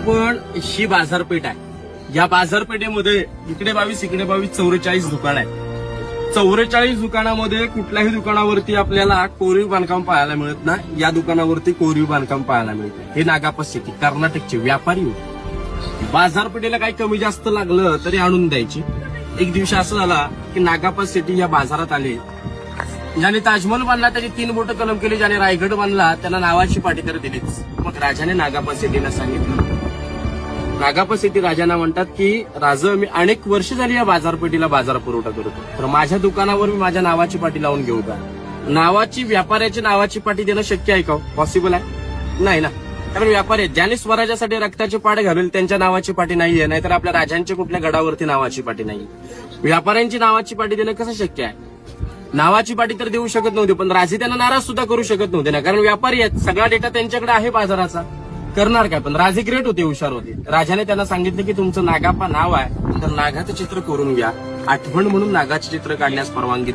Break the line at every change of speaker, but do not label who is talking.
आपण ही बाजारपेठ आहे. या बाजारपेठेमध्ये इकडे 22 इकडे 22 44 दुकान आहे. 44 दुकानामध्ये कुठल्याही दुकानावरती आपल्याला कोरीव बांधकाम पाहायला मिळत नाही. या दुकानावरती कोरीव बांधकाम पाहायला मिळतं. हे नागापा सिटी कर्नाटकचे व्यापारी होते. बाजारपेठेला काही कमी जास्त लागलं तरी आणून द्यायची. एक दिवशी असं झाला की नागापा सिटी या बाजारात आले. ज्याने ताजमहल बांधला त्याने 3 बोटं कलम केली. ज्याने रायगड बांधला त्याला नावाची पाटी तर दिलीच. मग राजाने नागापा सिटीला सांगितलं. नागापा सिटी राजांना म्हणतात की राजा मी अनेक वर्ष झाली या बाजारपेठीला बाजार पुरवठा करतो, तर माझ्या दुकानावर मी माझ्या नावाची पाटी लावून घेऊ का? नावाची व्यापाऱ्याची नावाची पाटी देणं शक्य आहे का? पॉसिबल आहे? नाही ना. कारण व्यापारी ज्याने स्वराज्यासाठी रक्ताचे पाठ घालून त्यांच्या नावाची पाटी नाहीये, नाहीतर आपल्या राजांच्या कुठल्या गडावरती नावाची पाटी नाही. व्यापाऱ्यांची नावाची पाटी देणं कसं शक्य आहे? नावाची पाटी तर देऊ शकत नव्हते, पण राजे त्यांना नाराज सुद्धा करू शकत नव्हते ना, कारण व्यापारी आहेत. सगळा डेटा त्यांच्याकडे आहे बाजाराचा. करणार काय? पण राजे ग्रेट होते, हुशार होते. राजाने त्यांना सांगितलं की तुमचं नागापा नाव आहे तर नागाचं चित्र करून घ्या. आठवण म्हणून नागाचे चित्र काढण्यास परवानगी